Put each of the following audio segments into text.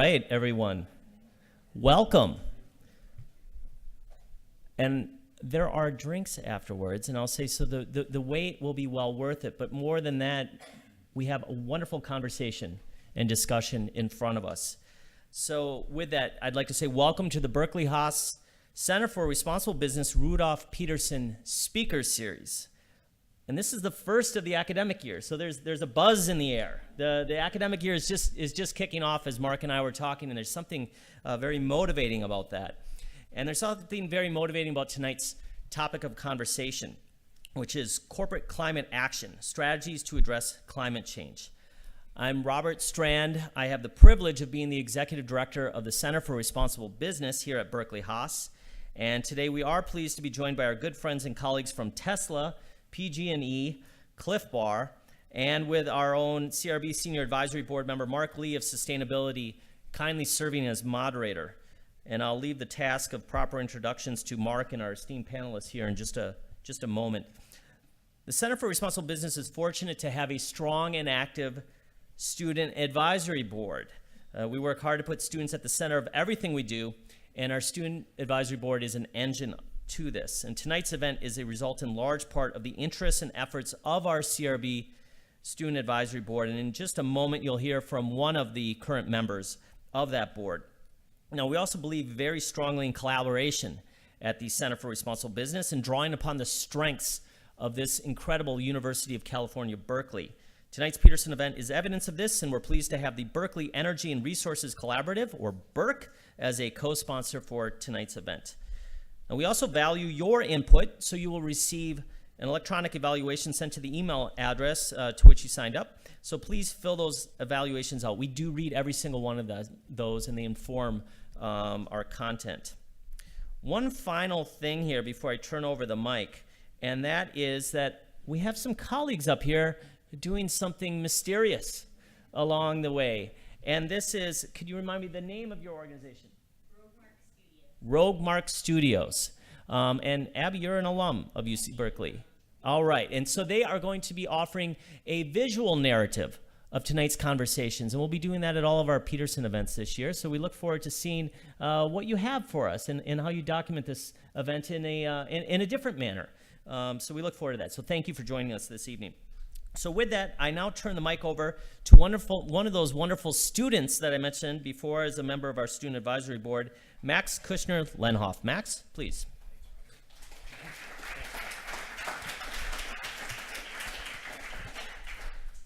Right, everyone. Welcome. And there are drinks afterwards, and I'll say so the wait will be well worth it, but more than that, we have a wonderful conversation and discussion in front of us. So with that, I'd like to say welcome to the Berkeley Haas Center for Responsible Business Rudolph Peterson Speaker Series. And this is the first of the academic year, so there's a buzz in the air. The academic year is just kicking off, as Mark and I were talking, and there's something very motivating about that. And there's something very motivating about tonight's topic of conversation, which is corporate climate action, strategies to address climate change. I'm Robert Strand. I have the privilege of being the executive director of the Center for Responsible Business here at Berkeley Haas. And today we are pleased to be joined by our good friends and colleagues from Tesla, PG&E, Clif Bar, and with our own CRB Senior Advisory Board member, Mark Lee of SusainAbility, kindly serving as moderator. And I'll leave the task of proper introductions to Mark and our esteemed panelists here in just a moment. The Center for Responsible Business is fortunate to have a strong and active student advisory board. We work hard to put students at the center of everything we do, and our student advisory board is an engine to this. And tonight's event is a result in large part of the interests and efforts of our CRB Student Advisory Board. And in just a moment, you'll hear from one of the current members of that board. Now, we also believe very strongly in collaboration at the Center for Responsible Business and drawing upon the strengths of this incredible University of California, Berkeley. Tonight's Peterson event is evidence of this, and we're pleased to have the Berkeley Energy and Resources Collaborative, or BERC, as a co-sponsor for tonight's event. And we also value your input, so you will receive an electronic evaluation sent to the email address to which you signed up. So please fill those evaluations out. We do read every single one of those, and they inform our content. One final thing here before I turn over the mic, and that is that we have some colleagues up here doing something mysterious along the way. And this is, could you remind me the name of your organization? Rogue Mark Studios. And Abby, you're an alum of UC Berkeley. All right, and so they are going to be offering a visual narrative of tonight's conversations, and we'll be doing that at all of our Peterson events this year. So we look forward to seeing what you have for us and how you document this event in a different manner. So we look forward to that. So thank you for joining us this evening. So with that, I now turn the mic over to one of those wonderful students that I mentioned before as a member of our Student Advisory Board, Max Kushner-Lenhoff. Max, please.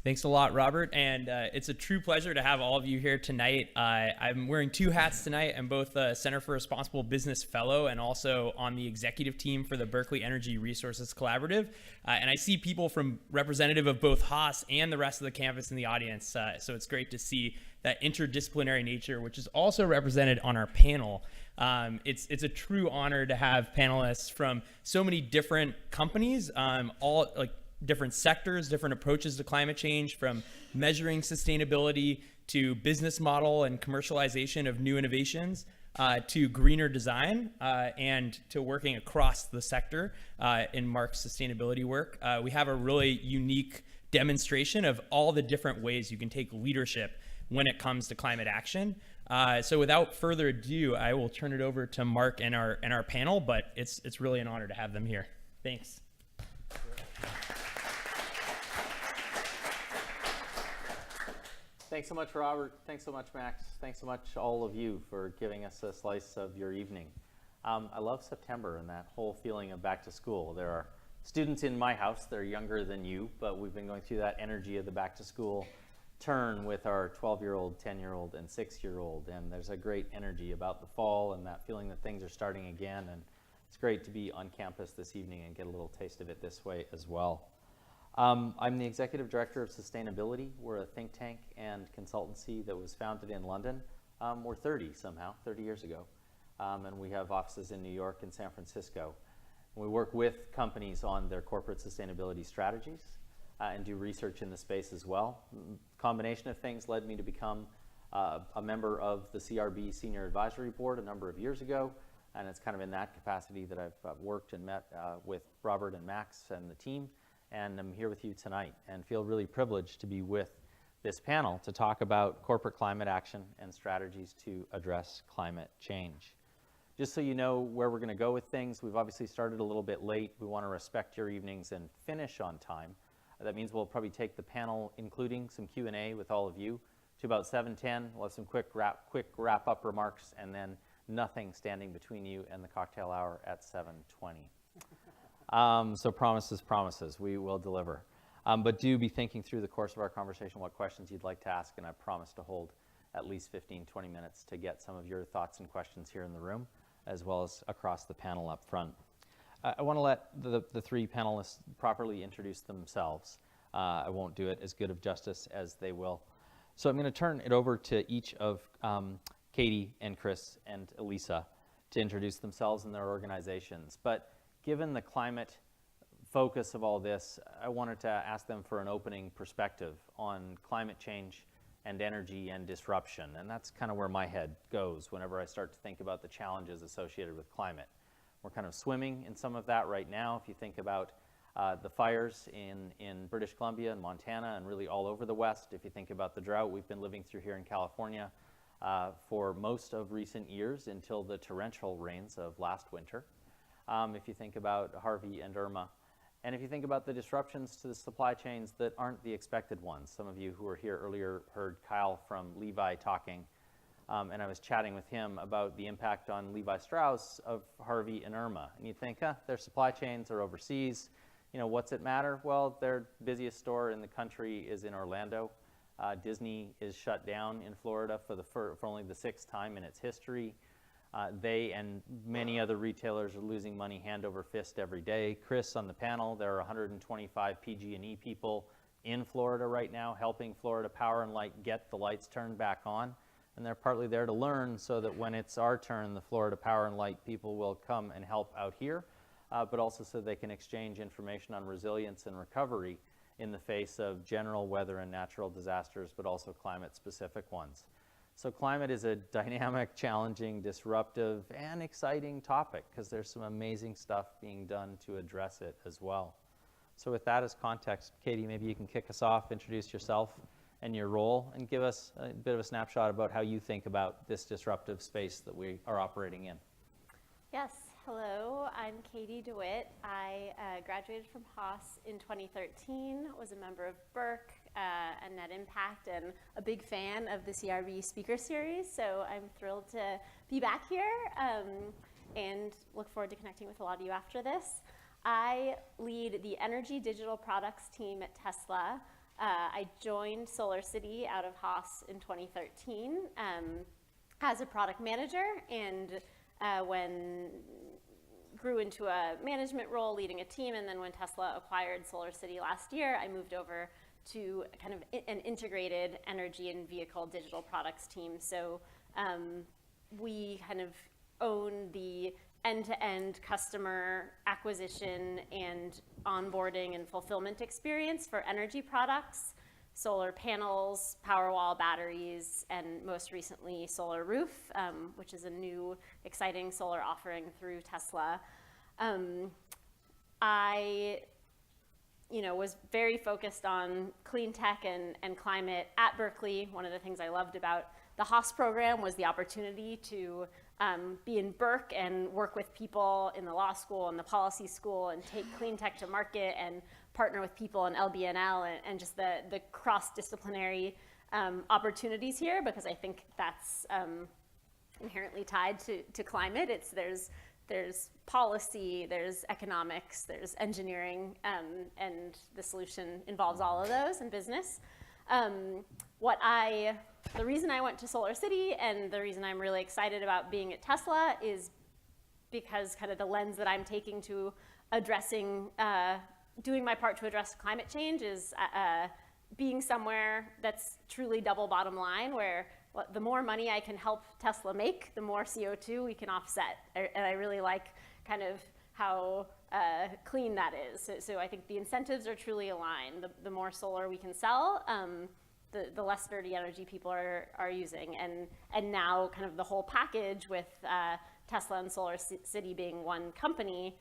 Thanks a lot, Robert, and it's a true pleasure to have all of you here tonight. I'm wearing two hats tonight. I'm both a Center for Responsible Business Fellow and also on the executive team for the Berkeley Energy Resources Collaborative. And I see people from representative of both Haas and the rest of the campus in the audience, so it's great to see that interdisciplinary nature, which is also represented on our panel. It's a true honor to have panelists from so many different companies, all like different sectors, different approaches to climate change, from measuring sustainability to business model and commercialization of new innovations, to greener design, and to working across the sector in Mark's sustainability work. We have a really unique demonstration of all the different ways you can take leadership when it comes to climate action. So without further ado, I will turn it over to Mark and our panel, but it's really an honor to have them here. Thanks. Thanks so much, Robert. Thanks so much, Max. Thanks so much, all of you, for giving us a slice of your evening. I love September and that whole feeling of back to school. There are students in my house that are younger than you, but we've been going through that energy of the back to school turn with our 12-year-old, 10-year-old, and 6-year-old. And there's a great energy about the fall and that feeling that things are starting again. And it's great to be on campus this evening and get a little taste of it this way as well. I'm the executive director of SusainAbility. We're a think tank and consultancy that was founded in London. We're 30 years ago. And we have offices in New York and San Francisco. We work with companies on their corporate sustainability strategies and do research in the space as well. Combination of things led me to become a member of the CRB Senior Advisory Board a number of years ago. And it's kind of in that capacity that I've worked and met with Robert and Max and the team. And I'm here with you tonight and feel really privileged to be with this panel to talk about corporate climate action and strategies to address climate change. Just so you know where we're going to go with things, we've obviously started a little bit late. We want to respect your evenings and finish on time. That means we'll probably take the panel, including some Q&A with all of you, to about 7:10. We'll have some quick wrap-up remarks, and then nothing standing between you and the cocktail hour at 7:20. So promises, we will deliver. But do be thinking through the course of our conversation what questions you'd like to ask, and I promise to hold at least 15, 20 minutes to get some of your thoughts and questions here in the room, as well as across the panel up front. I want to let the three panelists properly introduce themselves. I won't do it as good of justice as they will. So I'm going to turn it over to each of Katie and Chris and ELISA to introduce themselves and their organizations. But given the climate focus of all this, I wanted to ask them for an opening perspective on climate change and energy and disruption. And that's kind of where my head goes whenever I start to think about the challenges associated with climate. We're kind of swimming in some of that right now. If you think about the fires in British Columbia and Montana and really all over the West, if you think about the drought we've been living through here in California for most of recent years until the torrential rains of last winter. If you think about Harvey and Irma, and if you think about the disruptions to the supply chains that aren't the expected ones. Some of you who were here earlier heard Kyle from Levi talking, and I was chatting with him about the impact on Levi Strauss of Harvey and Irma. And you'd think, their supply chains are overseas. You know, what's it matter? Well, their busiest store in the country is in Orlando. Disney is shut down in Florida for only the 6th time in its history. They and many other retailers are losing money hand over fist every day. Chris on the panel, there are 125 PG&E people in Florida right now helping Florida Power and Light get the lights turned back on. And they're partly there to learn so that when it's our turn, the Florida Power and Light people will come and help out here, but also so they can exchange information on resilience and recovery in the face of general weather and natural disasters, but also climate-specific ones. So climate is a dynamic, challenging, disruptive, and exciting topic because there's some amazing stuff being done to address it as well. So with that as context, Katie, maybe you can kick us off, introduce yourself and your role, and give us a bit of a snapshot about how you think about this disruptive space that we are operating in. Yes, hello, I'm Katie Doit. I graduated from Haas in 2013, was a member of BERC and Net Impact, and a big fan of the CRB speaker series, so I'm thrilled to be back here and look forward to connecting with a lot of you after this. I lead the Energy Digital Products team at Tesla. I joined SolarCity out of Haas in 2013 as a product manager, and when grew into a management role leading a team, and then when Tesla acquired SolarCity last year, I moved over to kind of an integrated energy and vehicle digital products team. So we kind of own the end-to-end customer acquisition and onboarding and fulfillment experience for energy products, solar panels, Powerwall batteries, and most recently Solar Roof, which is a new exciting solar offering through Tesla. I was very focused on clean tech and climate at Berkeley. One of the things I loved about the Haas program was the opportunity to be in BERC and work with people in the law school and the policy school and take clean tech to market and partner with people in LBNL and just the cross-disciplinary opportunities here, because I think that's inherently tied to climate. There's policy, there's economics, there's engineering, and the solution involves all of those in business. The reason I went to SolarCity and the reason I'm really excited about being at Tesla is because kind of the lens that I'm taking to addressing, doing my part to address climate change is being somewhere that's truly double bottom line, where the more money I can help Tesla make, the more CO2 we can offset. And I really like kind of how clean that is. So I think the incentives are truly aligned. The more solar we can sell, the less dirty energy people are using. And now kind of the whole package with Tesla and SolarCity being one company,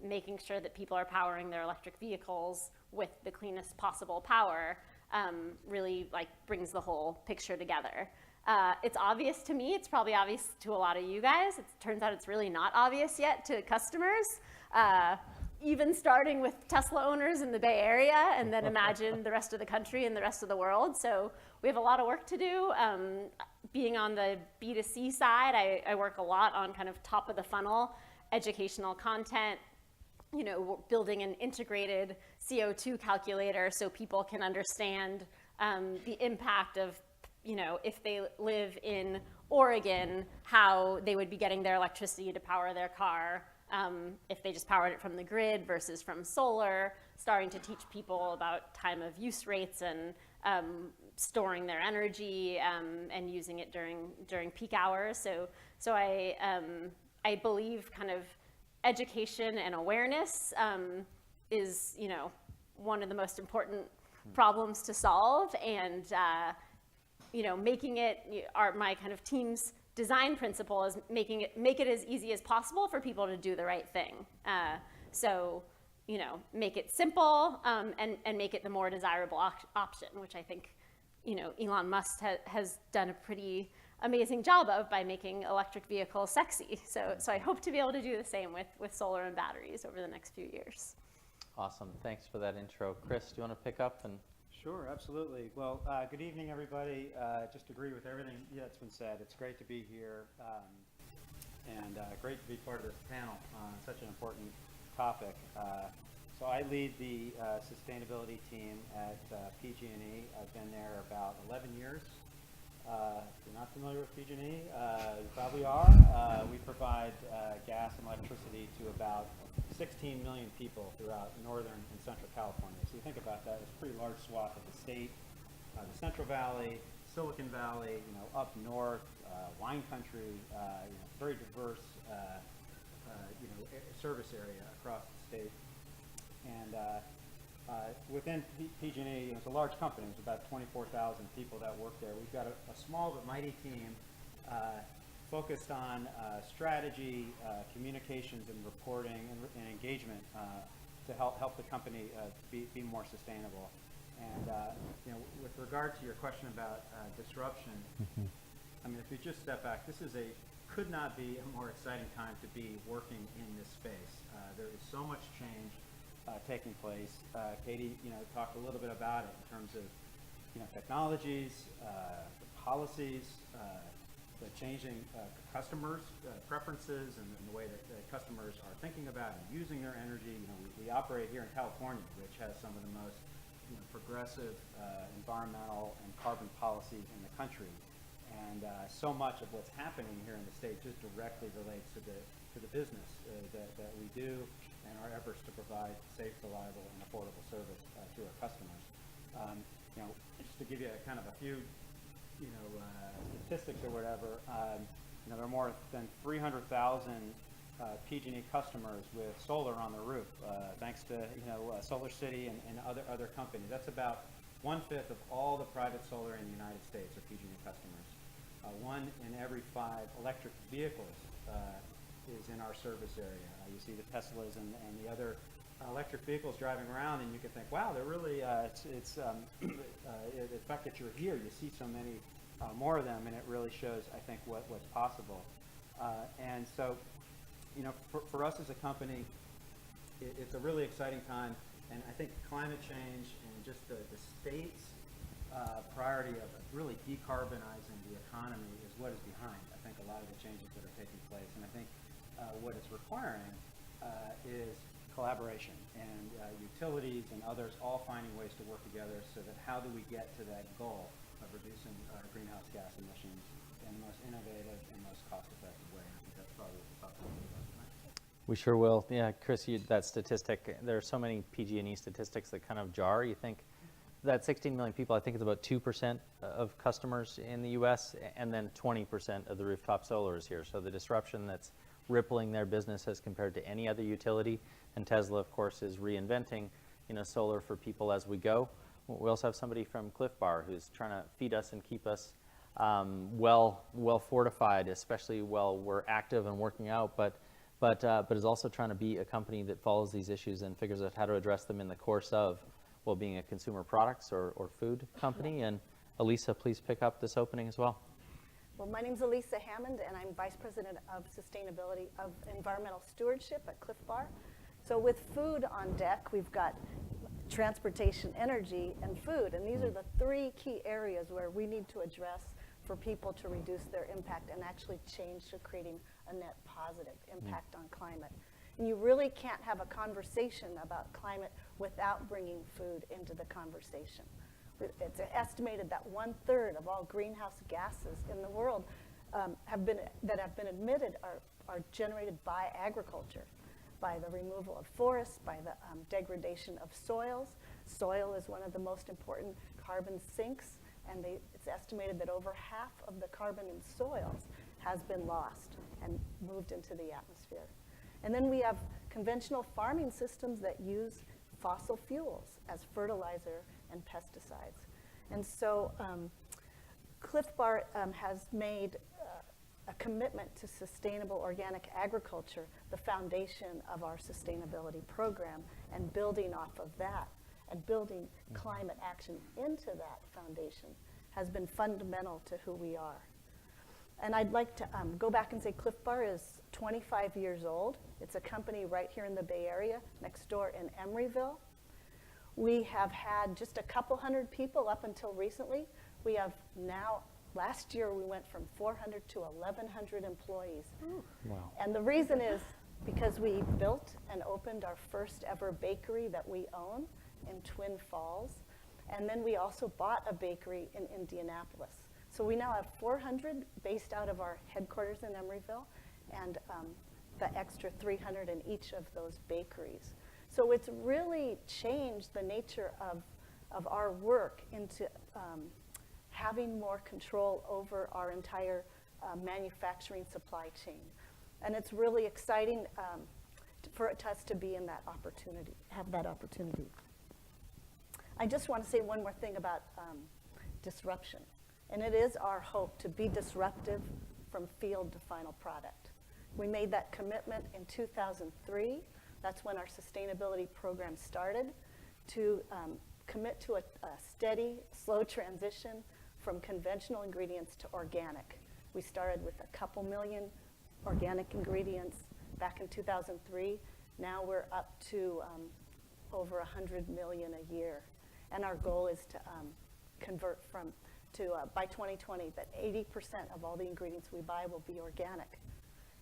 making sure that people are powering their electric vehicles with the cleanest possible power really like brings the whole picture together. It's obvious to me, it's probably obvious to a lot of you guys. It turns out it's really not obvious yet to customers, even starting with Tesla owners in the Bay Area, and then imagine the rest of the country and the rest of the world. So we have a lot of work to do. Being on the B2C side, I work a lot on kind of top of the funnel educational content, you know, building an integrated CO2 calculator so people can understand the impact of, you know, if they live in Oregon, how they would be getting their electricity to power their car, if they just powered it from the grid versus from solar, starting to teach people about time of use rates and storing their energy and using it during peak hours. So I believe kind of education and awareness is, you know, one of the most important problems to solve, and you know, making it, my kind of team's design principle is make it as easy as possible for people to do the right thing. So, you know, make it simple and make it the more desirable option, which I think, you know, Elon Musk has done a pretty amazing job of by making electric vehicles sexy. So I hope to be able to do the same with solar and batteries over the next few years. Awesome. Thanks for that intro. Chris, do you want to pick up? And Sure, absolutely. Well, good evening, everybody. Just agree with everything that's been said. It's great to be here and great to be part of this panel on such an important topic. So I lead the sustainability team at PG&E. I've been there about 11 years. If you're not familiar with PG&E, you probably are. We provide gas and electricity to about 16 million people throughout northern and central California. So you think about that, it's a pretty large swath of the state, the Central Valley, Silicon Valley, you know, up north, wine country, you know, very diverse, you know, service area across the state. And within PG&E, you know, it's a large company. There's about 24,000 people that work there. We've got a small but mighty team focused on strategy, communications, and reporting and engagement to help the company be more sustainable. And you know, with regard to your question about disruption, I mean, if you just step back, this could not be a more exciting time to be working in this space. There is so much change taking place. Katie, you know, talked a little bit about it in terms of, you know, technologies, policies, the changing customers' preferences and the way that customers are thinking about and using their energy. You know, we operate here in California, which has some of the most, you know, progressive environmental and carbon policies in the country. And so much of what's happening here in the state just directly relates to the business that we do and our efforts to provide safe, reliable, and affordable service to our customers. You know, just to give you kind of a few, you know, statistics or whatever, you know, there are more than 300,000 PG&E customers with solar on their roof, thanks to, you know, Solar City and other companies. That's about 1/5 of all the private solar in the United States are PG&E customers. 1 in every 5 electric vehicles is in our service area. You see the Teslas and the other electric vehicles driving around, and you can think, wow, they're really, the fact that you're here, you see so many more of them, and it really shows, I think, what's possible. And so, you know, for us as a company, it's a really exciting time, and I think climate change and just the state's priority of really decarbonizing the economy is what is behind, I think, a lot of the changes that are taking place. And I think what it's requiring is collaboration, and utilities and others all finding ways to work together so that how do we get to that goal of reducing greenhouse gas emissions in the most innovative and most cost-effective way. And I think that's probably what we'll talk about tonight. we sure will. Yeah, Chris, that statistic, there are so many PG&E statistics that kind of jar. You think that 16 million people, I think it's about 2% of customers in the U.S., and then 20% of the rooftop solar is here. So the disruption that's rippling their business as compared to any other utility. And Tesla, of course, is reinventing, you know, solar for people as we go. We also have somebody from Clif Bar who's trying to feed us and keep us well fortified, especially while we're active and working out, but is also trying to be a company that follows these issues and figures out how to address them in the course of well, being a consumer products or food company. And ELISA, please pick up this opening as well. Well, my name's ELISA Hammond, and I'm Vice President of Sustainability of Environmental Stewardship at Clif Bar. So with food on deck, we've got transportation, energy, and food. And these are the three key areas where we need to address for people to reduce their impact and actually change to creating a net positive impact on climate. And you really can't have a conversation about climate without bringing food into the conversation. It's estimated that 1/3 of all greenhouse gases in the world have been emitted are generated by agriculture, by the removal of forests, by the degradation of soils. Soil is one of the most important carbon sinks, and it's estimated that over half of the carbon in soils has been lost and moved into the atmosphere. And then we have conventional farming systems that use fossil fuels as fertilizer and pesticides. And so Clif Bar has made a commitment to sustainable organic agriculture, the foundation of our sustainability program, and building off of that and building climate action into that foundation has been fundamental to who we are. And I'd like to go back and say Clif Bar is 25 years old. It's a company right here in the Bay Area, next door in Emeryville. We have had just a couple hundred people up until recently. We have now, last year we went from 400 to 1,100 employees. Wow. And the reason is because we built and opened our first ever bakery that we own in Twin Falls. And then we also bought a bakery in Indianapolis. So we now have 400 based out of our headquarters in Emeryville, and the extra 300 in each of those bakeries. So it's really changed the nature of our work into having more control over our entire manufacturing supply chain. And it's really exciting for us to be in that opportunity, have that opportunity. I just want to say one more thing about disruption. And it is our hope to be disruptive from field to final product. We made that commitment in 2003. That's when our sustainability program started, to commit to a steady, slow transition from conventional ingredients to organic. We started with a couple million organic ingredients back in 2003. Now we're up to over 100 million a year. And our goal is to convert by 2020, that 80% of all the ingredients we buy will be organic.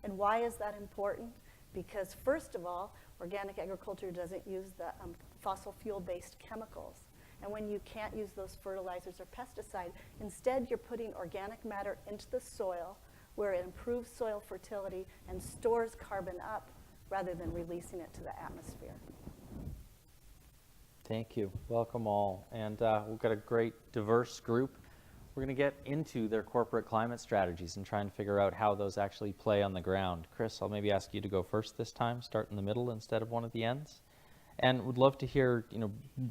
And why is that important? Because first of all, organic agriculture doesn't use the fossil fuel-based chemicals. And when you can't use those fertilizers or pesticide, instead you're putting organic matter into the soil where it improves soil fertility and stores carbon up rather than releasing it to the atmosphere. Thank you. Welcome all. And we've got a great diverse group. We're going to get into their corporate climate strategies and try and figure out how those actually play on the ground. Chris, I'll maybe ask you to go first this time, start in the middle instead of one at the ends. And would love to hear,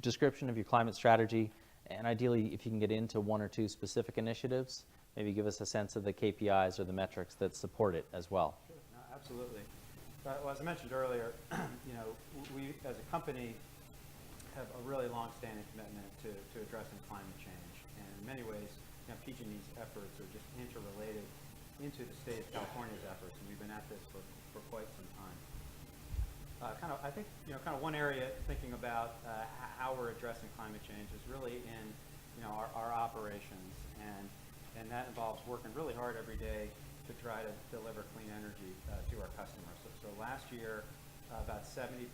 description of your climate strategy, and ideally if you can get into one or two specific initiatives, maybe give us a sense of the KPIs or the metrics that support it as well. Sure, no, absolutely. Well, as I mentioned earlier, we as a company have a really long-standing commitment to addressing climate change. And in many ways, PG&E's efforts are just interrelated into the state of California's efforts, and we've been at this for quite some time. I think one area thinking about how we're addressing climate change is really in our operations, and that involves working really hard every day to try to deliver clean energy to our customers. So last year, about 70%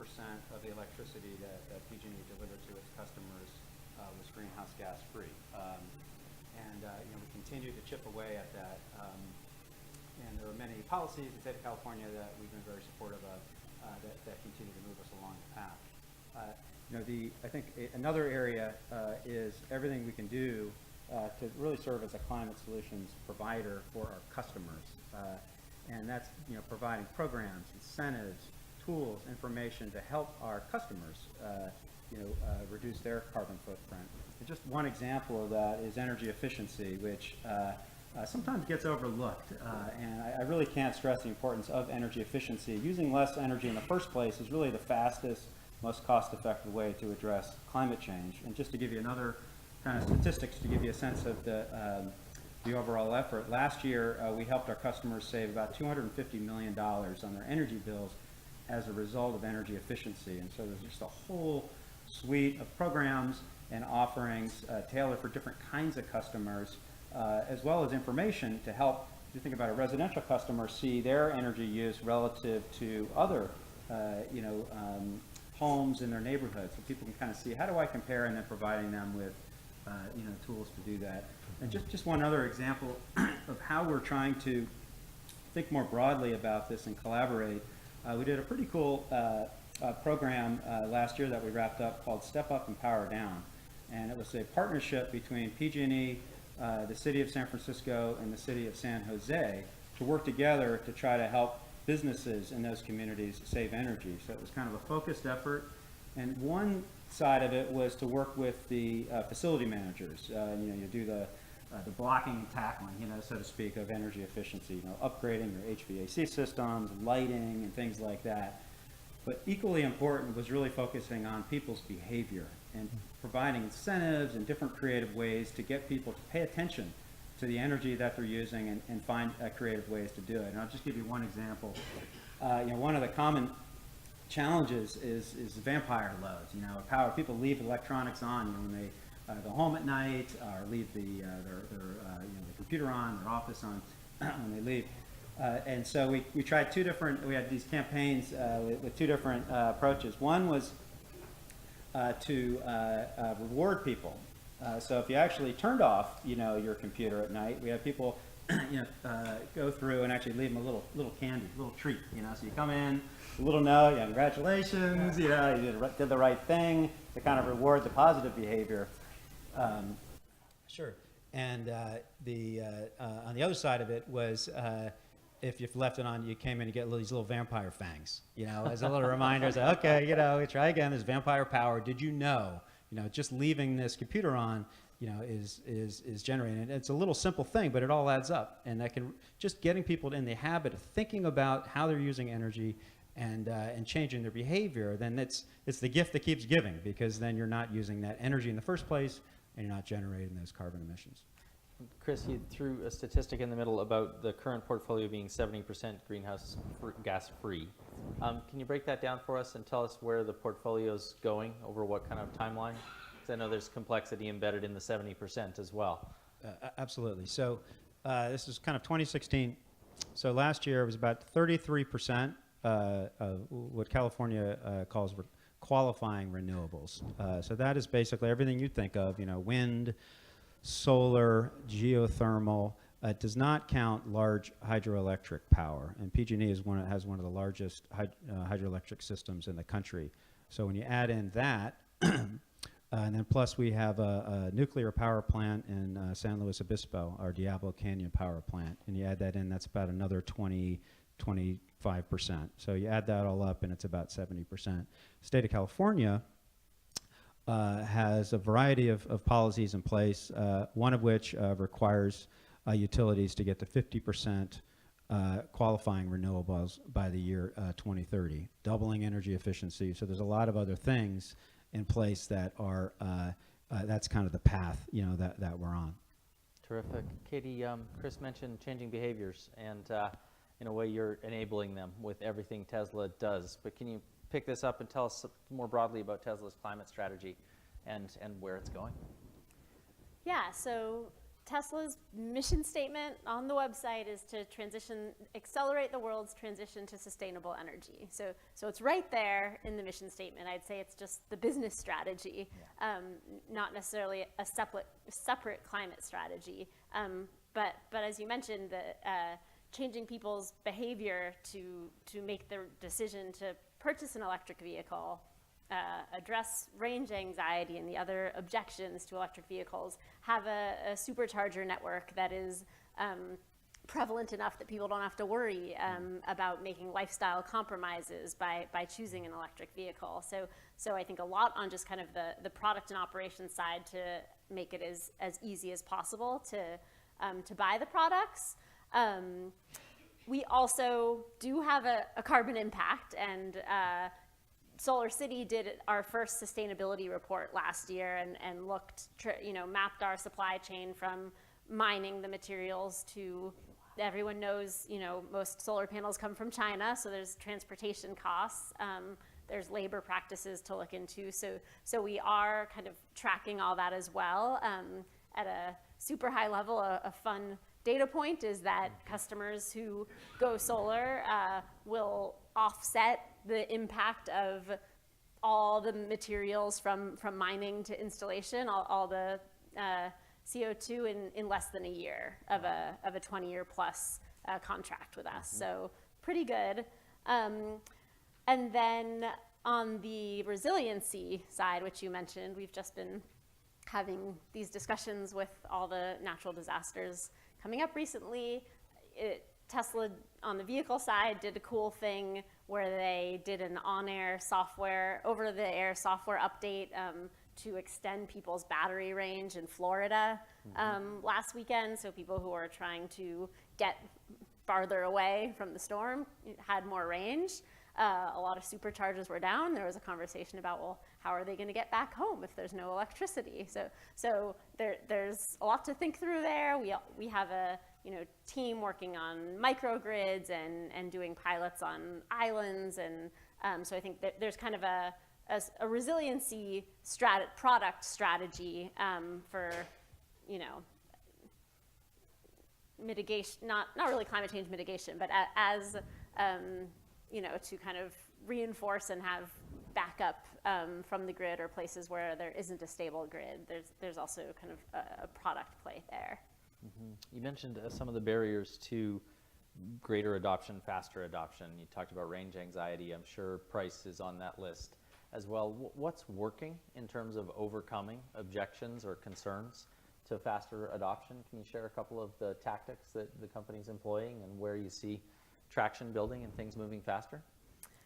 of the electricity that PG&E delivered to its customers was greenhouse gas free. And we continue to chip away at that. And there are many policies in the state of California that we've been very supportive of that continue to move us along the path. I think another area is everything we can do to really serve as a climate solutions provider for our customers. And that's providing programs, incentives, tools, information to help our customers reduce their carbon footprint. And just one example of that is energy efficiency, which sometimes gets overlooked. And I really can't stress the importance of energy efficiency. Using less energy in the first place is really the fastest, most cost-effective way to address climate change. And just to give you another kind of statistics to give you a sense of the overall effort, last year we helped our customers save about $250 million on their energy bills as a result of energy efficiency. And so there's just a whole suite of programs and offerings tailored for different kinds of customers, as well as information to help, if you think about a residential customer, see their energy use relative to other homes in their neighborhood, so people can kind of see, how do I compare, and then providing them with tools to do that. And just one other example of how we're trying to think more broadly about this and collaborate. We did a pretty cool program last year that we wrapped up called Step Up and Power Down. And it was a partnership between PG&E, the city of San Francisco, and the city of San Jose to work together to try to help businesses in those communities save energy. So it was kind of a focused effort. And one side of it was to work with the facility managers. You do the blocking and tackling, so to speak, of energy efficiency, upgrading your HVAC systems, lighting, and things like that. But equally important was really focusing on people's behavior and providing incentives and different creative ways to get people to pay attention to the energy that they're using and find creative ways to do it. And I'll just give you one example. One of the common challenges is vampire loads. Power. People leave electronics on when they go home at night, or leave their computer on, their office on when they leave. And so we tried we had these campaigns with two different approaches. One was to reward people. So if you actually turned off, your computer at night, we have people, go through and actually leave them a little candy, a little treat, So you come in, a little note, congratulations, you did the right thing, to kind of reward the positive behavior. Sure. And on the other side of it was, if you've left it on, you came in and get these little vampire fangs, as a little reminder. Say, okay, try again. There's vampire power. Did you know? Just leaving this computer on, is generating. And it's a little simple thing, but it all adds up. And that can just getting people in the habit of thinking about how they're using energy and changing their behavior. Then it's the gift that keeps giving, because then you're not using that energy in the first place, and you're not generating those carbon emissions. Chris, you threw a statistic in the middle about the current portfolio being 70% greenhouse gas free. Can you break that down for us and tell us where the portfolio's going over what kind of timeline? Because I know there's complexity embedded in the 70% as well. Absolutely. So this is kind of 2016. So last year it was about 33% of what California calls qualifying renewables. So that is basically everything you think of, wind, solar, geothermal. It does not count large hydroelectric power, and PG&E has one of the largest hydroelectric systems in the country. So when you add in that, and then plus we have a nuclear power plant in San Luis Obispo, our Diablo Canyon power plant, and you add that in, that's about another 25%. So you add that all up, and it's about 70%. State of California has a variety of policies in place, one of which requires utilities to get to 50% qualifying renewables by the year 2030, doubling energy efficiency. So there's a lot of other things in place that are, that's kind of the path, that we're on. Terrific. Katie, Chris mentioned changing behaviors, and in a way you're enabling them with everything Tesla does. But can you pick this up and tell us more broadly about Tesla's climate strategy and where it's going? Yeah, so Tesla's mission statement on the website is to accelerate the world's transition to sustainable energy. So it's right there in the mission statement. I'd say it's just the business strategy, not necessarily a separate climate strategy. But as you mentioned, changing people's behavior to make the decision to purchase an electric vehicle, address range anxiety and the other objections to electric vehicles, have a supercharger network that is prevalent enough that people don't have to worry about making lifestyle compromises by choosing an electric vehicle. So I think a lot on just kind of the product and operations side to make it as easy as possible to buy the products. We also do have a carbon impact, and Solar City did our first sustainability report last year and looked, mapped our supply chain from mining the materials to, everyone knows, most solar panels come from China, so there's transportation costs. There's labor practices to look into. So we are kind of tracking all that as well. At a super high level, a fun data point is that customers who go solar will offset the impact of all the materials from mining to installation, all the CO2 in less than a year of a 20-year plus contract with us. So pretty good. And then on the resiliency side, which you mentioned, we've just been having these discussions with all the natural disasters coming up recently. Tesla on the vehicle side did a cool thing where they did an on-air software, over-the-air software update to extend people's battery range in Florida last weekend. So people who are trying to get farther away from the storm had more range. A lot of superchargers were down. There was a conversation about, well, how are they going to get back home if there's no electricity? So there's a lot to think through there. We have a team working on microgrids and doing pilots on islands, and so I think that there's kind of a resiliency product strategy for mitigation, not really climate change mitigation, but as to kind of reinforce and have backup from the grid or places where there isn't a stable grid. There's also kind of a product play there. You mentioned some of the barriers to greater adoption, faster adoption. You talked about range anxiety. I'm sure price is on that list as well. What's working in terms of overcoming objections or concerns to faster adoption? Can you share a couple of the tactics that the company's employing and where you see traction building and things moving faster?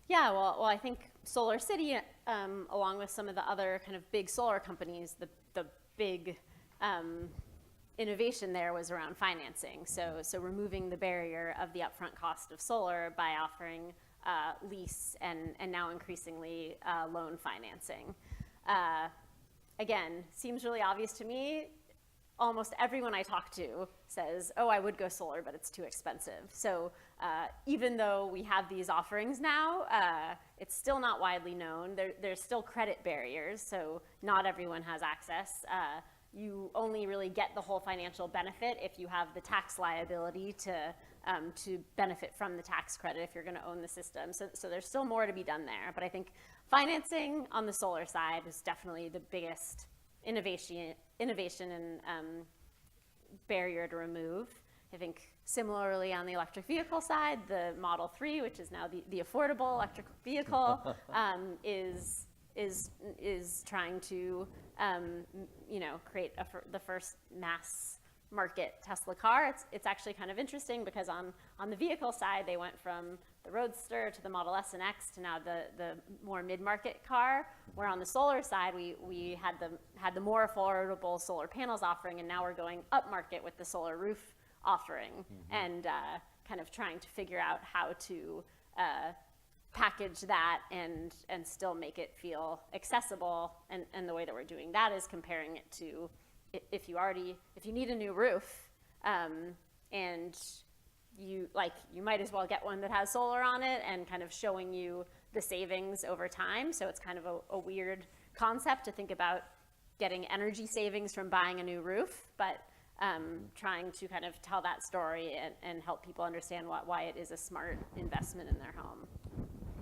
Yeah, well, I think Solar City, along with some of the other kind of big solar companies, the big innovation there was around financing. So removing the barrier of the upfront cost of solar by offering lease and now increasingly loan financing. Again, seems really obvious to me. Almost everyone I talk to says, oh, I would go solar, but it's too expensive. So even though we have these offerings now, it's still not widely known. There's still credit barriers, so not everyone has access. You only really get the whole financial benefit if you have the tax liability to benefit from the tax credit if you're going to own the system. So there's still more to be done there. But I think financing on the solar side is definitely the biggest innovation and barrier to remove. I think similarly on the electric vehicle side, the Model 3, which is now the affordable electric vehicle, is trying to create the first mass market Tesla car. It's actually kind of interesting because on the vehicle side, they went from the Roadster to the Model S and X to now the more mid-market car, where on the solar side, we had the more affordable solar panels offering, and now we're going up market with the solar roof offering, and kind of trying to figure out how to package that and still make it feel accessible. And the way that we're doing that is comparing it to if you need a new roof, and you might as well get one that has solar on it, and kind of showing you the savings over time. So it's kind of a weird concept to think about getting energy savings from buying a new roof, but trying to kind of tell that story and help people understand why it is a smart investment in their home.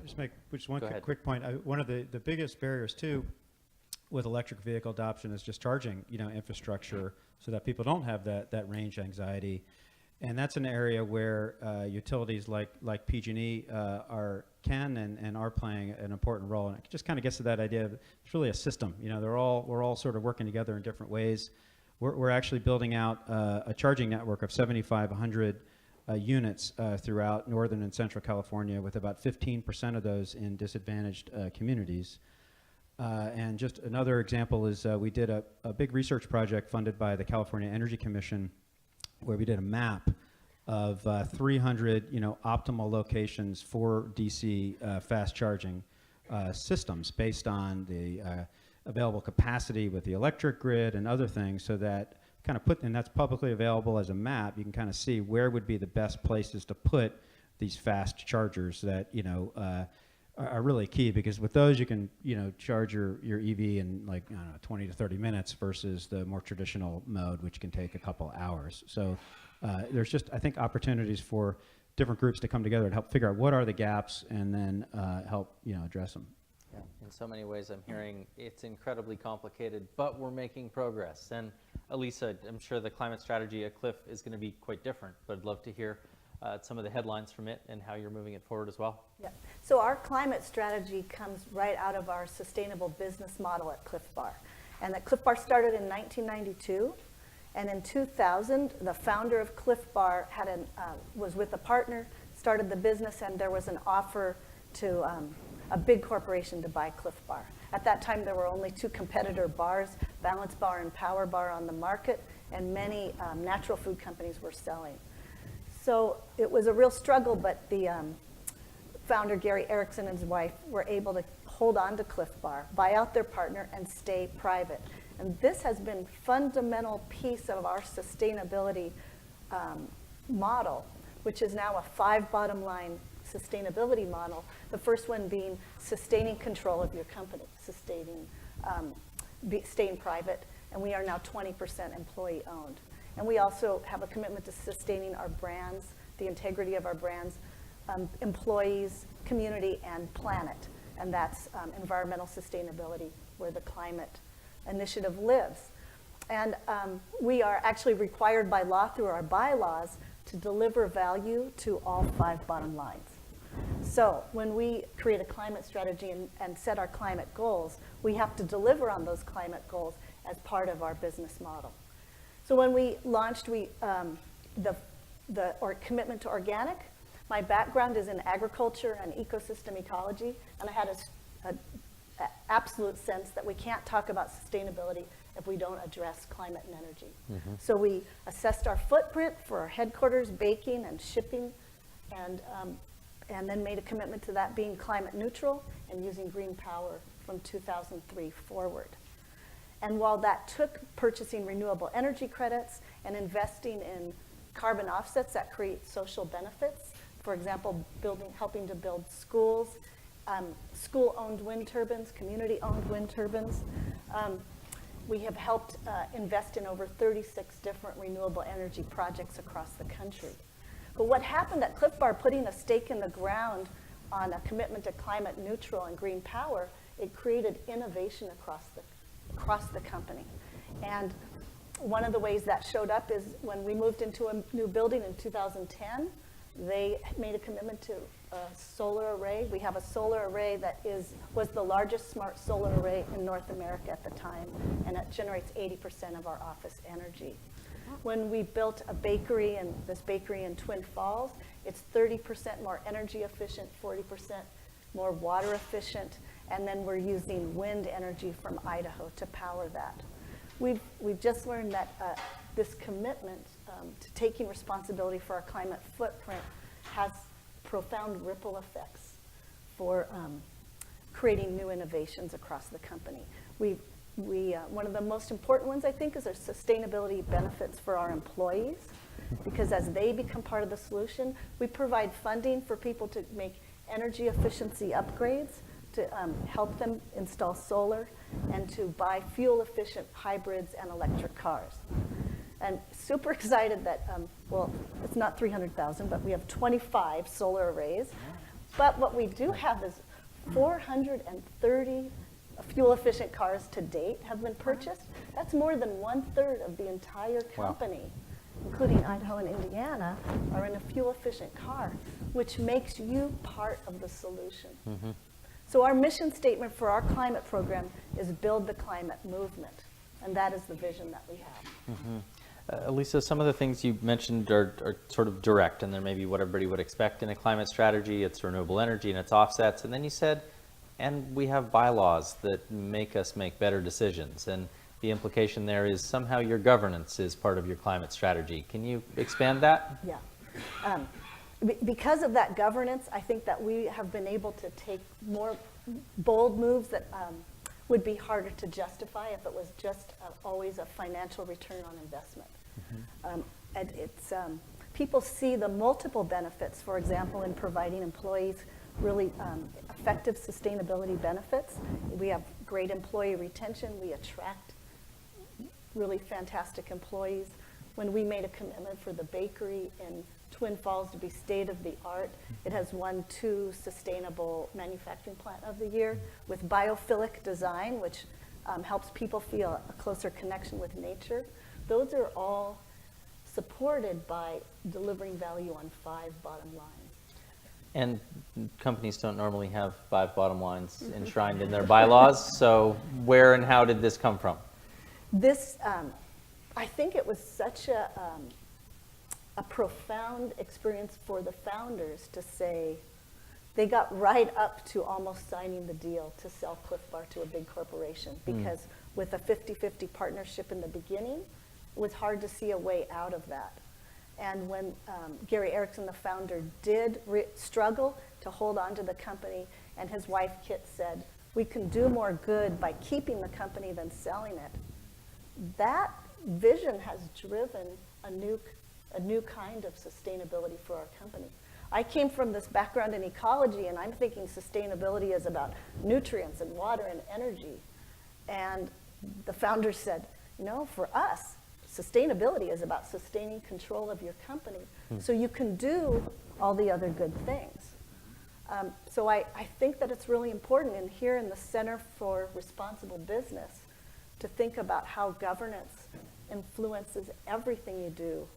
Just make one quick point. One of the biggest barriers too with electric vehicle adoption is just charging, infrastructure, so that people don't have that range anxiety, and that's an area where utilities like PG&E can and are playing an important role. And it just kind of gets to that idea of it's really a system. We're all sort of working together in different ways. We're actually building out a charging network of 7,500 units throughout Northern and Central California, with about 15% of those in disadvantaged communities. And just another example is we did a big research project funded by the California Energy Commission, where we did a map of 300 optimal locations for DC fast charging systems based on the available capacity with the electric grid and other things, so that kind of and that's publicly available as a map. You can kind of see where would be the best places to put these fast chargers that, are really key, because with those you can, charge your EV in like, 20 to 30 minutes versus the more traditional mode, which can take a couple hours. So there's just, I think, opportunities for different groups to come together and help figure out what are the gaps, and then help, address them. Yeah, in so many ways I'm hearing it's incredibly complicated, but we're making progress. And ELISA, I'm sure the climate strategy at Clif is going to be quite different, but I'd love to hear some of the headlines from it and how you're moving it forward as well. Yeah. So our climate strategy comes right out of our sustainable business model at Clif Bar. And that Clif Bar started in 1992. And in 2000, the founder of Clif Bar was with a partner, started the business, and there was an offer to a big corporation to buy Clif Bar. At that time, there were only 2 competitor bars, Balance Bar and Power Bar, on the market, and many natural food companies were selling. So it was a real struggle, but the founder, Gary Erickson, and his wife were able to hold on to Clif Bar, buy out their partner, and stay private. And this has been a fundamental piece of our sustainability model, which is now a 5 bottom line sustainability model. The first one being sustaining control of your company, staying private, and we are now 20% employee owned. And we also have a commitment to sustaining our brands, the integrity of our brands, employees, community, and planet. And that's environmental sustainability, where the climate initiative lives. And we are actually required by law through our bylaws to deliver value to all 5 bottom lines. So when we create a climate strategy and set our climate goals, we have to deliver on those climate goals as part of our business model. So when we launched the commitment to organic, my background is in agriculture and ecosystem ecology, and I had an absolute sense that we can't talk about sustainability if we don't address climate and energy. Mm-hmm. So we assessed our footprint for our headquarters, baking and shipping, and then made a commitment to that being climate neutral and using green power from 2003 forward. And while that took purchasing renewable energy credits and investing in carbon offsets that create social benefits, for example, helping to build schools, school-owned wind turbines, community-owned wind turbines, we have helped invest in over 36 different renewable energy projects across the country. But what happened at Clif Bar, putting a stake in the ground on a commitment to climate neutral and green power, it created innovation across the company. And one of the ways that showed up is when we moved into a new building in 2010, they made a commitment to a solar array. We have a solar array that was the largest smart solar array in North America at the time, and it generates 80% of our office energy. When we built this bakery in Twin Falls, it's 30% more energy efficient, 40% more water efficient, and then we're using wind energy from Idaho to power that. We've just learned that this commitment to taking responsibility for our climate footprint has profound ripple effects for creating new innovations across the company. One of the most important ones, I think, is our sustainability benefits for our employees, because as they become part of the solution, we provide funding for people to make energy efficiency upgrades, to help them install solar, and to buy fuel-efficient hybrids and electric cars. And super excited that, it's not 300,000, but we have 25 solar arrays. But what we do have is 430 fuel-efficient cars to date have been purchased. That's more than 1/3 of the entire company, including Idaho and Indiana, are in a fuel-efficient car, which makes you part of the solution. Mm-hmm. So our mission statement for our climate program is build the climate movement, and that is the vision that we have. Mm-hmm. ELISA, some of the things you mentioned are sort of direct, and they're maybe what everybody would expect in a climate strategy. It's renewable energy and it's offsets. And then you said, and we have bylaws that make us make better decisions. And the implication there is somehow your governance is part of your climate strategy. Can you expand that? Yeah. Because of that governance, I think that we have been able to take more bold moves that would be harder to justify if it was just always a financial return on investment. And it's, people see the multiple benefits, for example, in providing employees really effective sustainability benefits. We have great employee retention. We attract really fantastic employees. When we made a commitment for the bakery in Twin Falls to be state-of-the-art, it has won 2 Sustainable Manufacturing Plant of the Year with biophilic design, which helps people feel a closer connection with nature. Those are all supported by delivering value on 5 bottom lines. And companies don't normally have 5 bottom lines enshrined in their bylaws, so where and how did this come from? This, I think it was such a profound experience for the founders to say, they got right up to almost signing the deal to sell Clif Bar to a big corporation, because with a 50-50 partnership in the beginning, it was hard to see a way out of that. And when Gary Erickson, the founder, did struggle to hold on to the company, and his wife Kit said, we can do more good by keeping the company than selling it, that vision has driven a new kind of sustainability for our company. I came from this background in ecology, and I'm thinking sustainability is about nutrients and water and energy. And the founders said, no, for us, sustainability is about sustaining control of your company so you can do all the other good things. So I think that it's really important, and here in the Center for Responsible Business, to think about how governance influences everything you do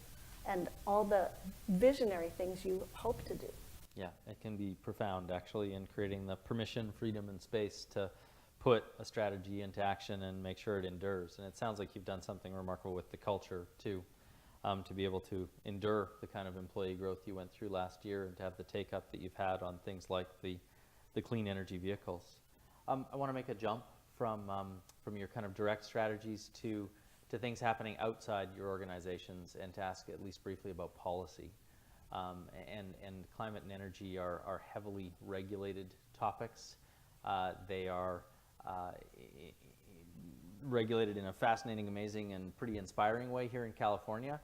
and all the visionary things you hope to do. Yeah, it can be profound, actually, in creating the permission, freedom, and space to put a strategy into action and make sure it endures. And it sounds like you've done something remarkable with the culture, too, to be able to endure the kind of employee growth you went through last year and to have the take-up that you've had on things like the clean energy vehicles. I want to make a jump from your kind of direct strategies to things happening outside your organizations, and to ask at least briefly about policy. And climate and energy are heavily regulated topics. They are regulated in a fascinating, amazing, and pretty inspiring way here in California.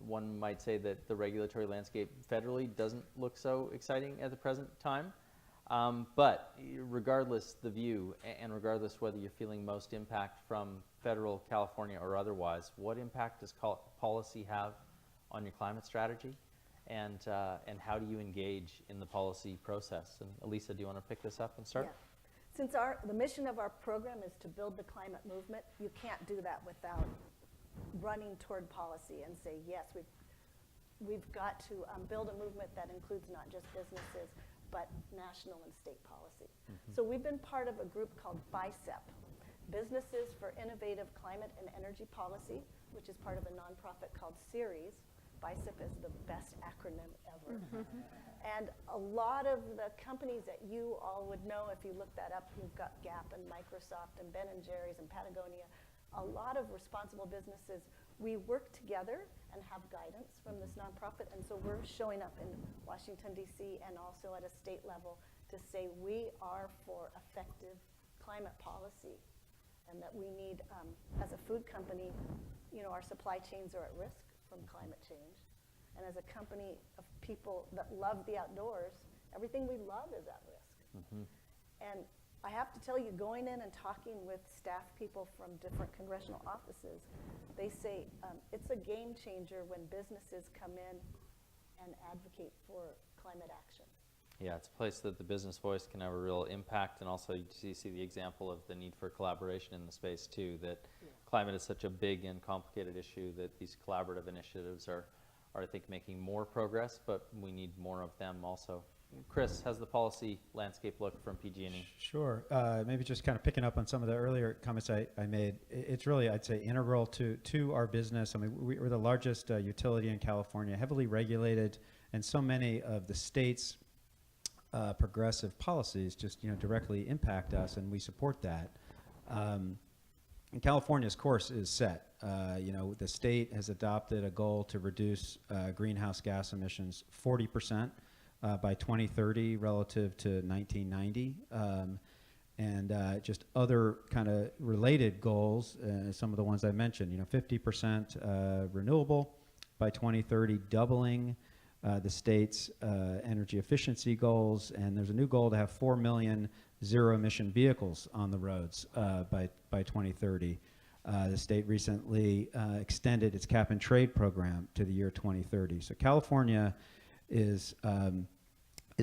One might say that the regulatory landscape federally doesn't look so exciting at the present time. But regardless the view, and regardless whether you're feeling most impact from federal, California, or otherwise, what impact does policy have on your climate strategy? And how do you engage in the policy process? And ELISA, do you want to pick this up and start? Yeah. Since the mission of our program is to build the climate movement, you can't do that without running toward policy and say, yes, we've got to build a movement that includes not just businesses, but national and state policy. So we've been part of a group called BICEP, Businesses for Innovative Climate and Energy Policy, which is part of a nonprofit called Ceres. BICEP is the best acronym ever. And a lot of the companies that you all would know, if you look that up, you've got Gap and Microsoft and Ben & Jerry's and Patagonia, a lot of responsible businesses, we work together and have guidance from this nonprofit. And so we're showing up in Washington, D.C. and also at a state level to say we are for effective climate policy, and that we need, as a food company, our supply chains are at risk from climate change. And as a company of people that love the outdoors, everything we love is at risk. And I have to tell you, going in and talking with staff people from different congressional offices, they say it's a game changer when businesses come in and advocate for climate action. Yeah, it's a place that the business voice can have a real impact, and also you see the example of the need for collaboration in the space too, that climate is such a big and complicated issue that these collaborative initiatives are I think, making more progress, but we need more of them also. Chris, how's the policy landscape look from PG&E? Sure. Maybe just kind of picking up on some of the earlier comments I made. It's really, I'd say, integral to our business. I mean, we're the largest utility in California, heavily regulated, and so many of the state's progressive policies just directly impact us, and we support that. And California's course is set. The state has adopted a goal to reduce greenhouse gas emissions 40% by 2030 relative to 1990. and just other kind of related goals, some of the ones I mentioned, 50% renewable by 2030, doubling the state's energy efficiency goals, and there's a new goal to have 4 million zero-emission vehicles on the roads by 2030. The state recently extended its cap-and-trade program to the year 2030. So California is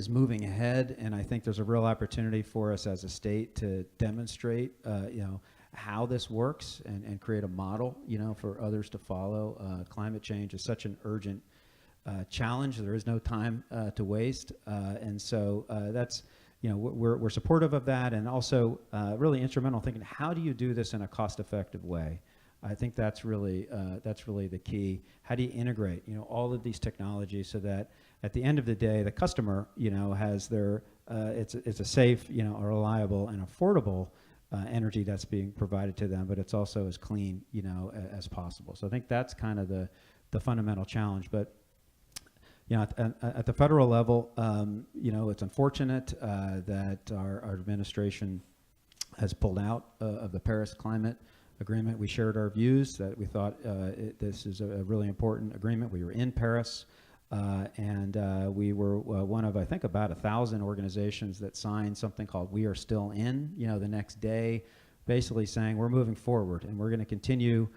moving ahead, and I think there's a real opportunity for us as a state to demonstrate, how this works and create a model, for others to follow. Climate change is such an urgent challenge. There is no time to waste, and so that's, we're supportive of that, and also really instrumental thinking, how do you do this in a cost-effective way? I think that's really the key. How do you integrate, all of these technologies so that at the end of the day, the customer, has their, it's a safe, a reliable and affordable energy that's being provided to them, but it's also as clean, as possible. So I think that's kind of the fundamental challenge. But at the federal level, it's unfortunate that our administration has pulled out of the Paris Climate Agreement. We shared our views that we thought this is a really important agreement. We were in Paris, and we were one of, I think, about 1,000 organizations that signed something called We Are Still In, the next day, basically saying we're moving forward and we're going to continue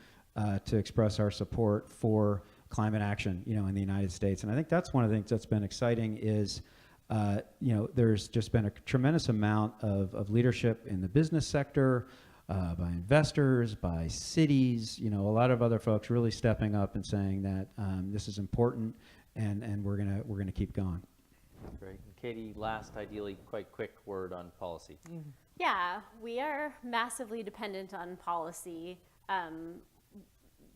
to express our support for climate action, in the United States. And I think that's one of the things that's been exciting is, there's just been a tremendous amount of leadership in the business sector, by investors, by cities, a lot of other folks really stepping up and saying that this is important, and we're gonna keep going. Great. And Katie, last, ideally, quite quick word on policy. Yeah, we are massively dependent on policy.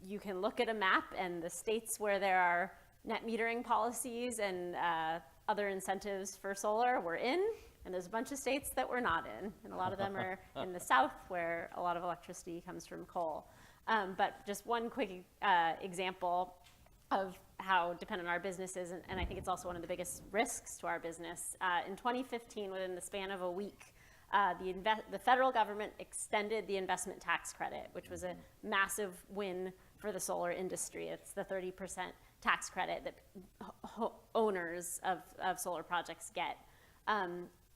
You can look at a map, and the states where there are net metering policies and other incentives for solar, we're in, and there's a bunch of states that we're not in, and a lot of them are in the south where a lot of electricity comes from coal. But just one quick example of how dependent our business is, and I think it's also one of the biggest risks to our business. In 2015, within the span of a week, the federal government extended the investment tax credit, which was a massive win for the solar industry. It's the 30% tax credit that owners of solar projects get.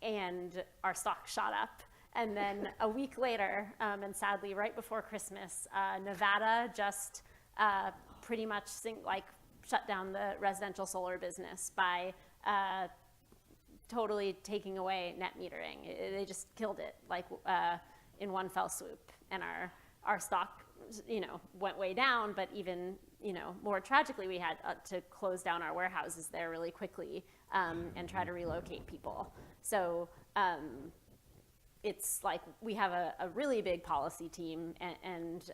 And our stock shot up. And then a week later, and sadly right before Christmas, Nevada just pretty much shut down the residential solar business by totally taking away net metering. They just killed it in one fell swoop, and our stock went way down. But even more tragically, we had to close down our warehouses there really quickly and try to relocate people. So it's like we have a really big policy team, and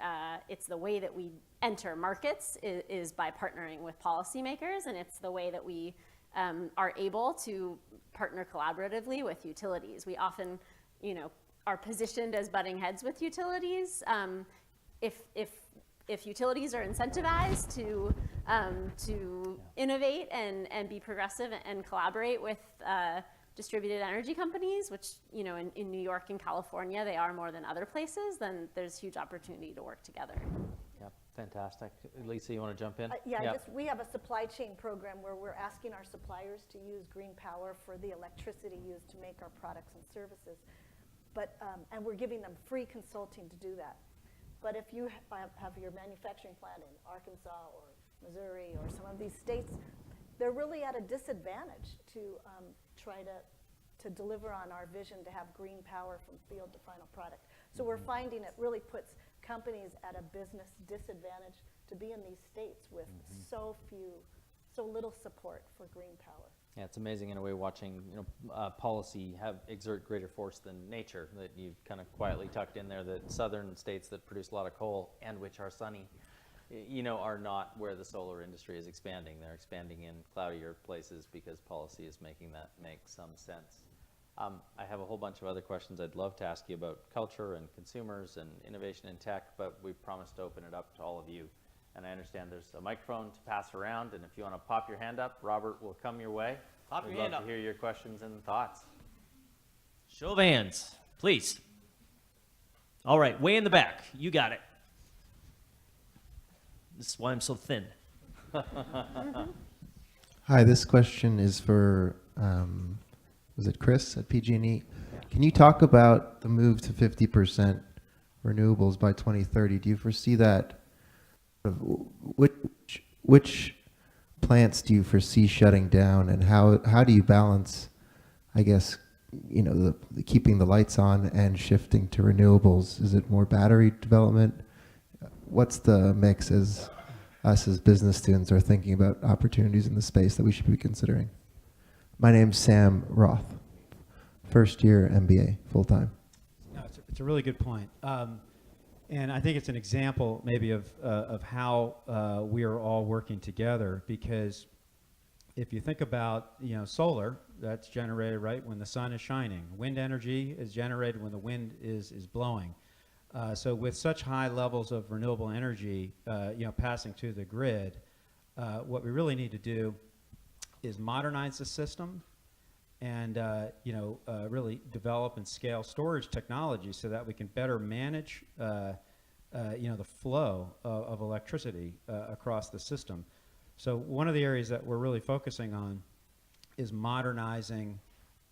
it's the way that we enter markets is by partnering with policymakers, and it's the way that we are able to partner collaboratively with utilities. We often, are positioned as butting heads with utilities. If utilities are incentivized to innovate and be progressive and collaborate with distributed energy companies, which in New York and California they are more than other places, then there's huge opportunity to work together. Yep, fantastic. Lisa, you want to jump in? We have a supply chain program where we're asking our suppliers to use green power for the electricity used to make our products and services, but and we're giving them free consulting to do that. But if you have your manufacturing plant in Arkansas or Missouri or some of these states, they're really at a disadvantage to try to deliver on our vision to have green power from field to final product. So we're finding it really puts companies at a business disadvantage to be in these states with so little support for green power. Yeah, it's amazing in a way watching policy exert greater force than nature, that you've kind of quietly tucked in there that southern states that produce a lot of coal and which are sunny, are not where the solar industry is expanding. They're expanding in cloudier places because policy is making that make some sense. I have a whole bunch of other questions I'd love to ask you about culture and consumers and innovation in tech, but we promised to open it up to all of you. And I understand there's a microphone to pass around, and if you want to pop your hand up, Robert will come your way. Pop your We'd hand love up. to hear your questions and thoughts. Show of hands. Please. All right, way in the back. You got it. This is why I'm so thin. Hi, this question is for, was it Chris at PG&E? Can you talk about the move to 50% renewables by 2030? Do you foresee that? Which plants do you foresee shutting down, and how do you balance, I guess, you know, the keeping the lights on and shifting to renewables? Is it more battery development? What's the mix as us as business students are thinking about opportunities in the space that we should be considering? My name's Sam Roth, first year MBA, full time. No, it's a really good point. And I think it's an example maybe of how we are all working together, because if you think about, you know, solar, that's generated right when the sun is shining. Wind energy is generated when the wind is blowing. So with such high levels of renewable energy, you know, passing to the grid, what we really need to do is modernize the system and, you know, really develop and scale storage technology so that we can better manage, you know, the flow of electricity across the system. So one of the areas that we're really focusing on is modernizing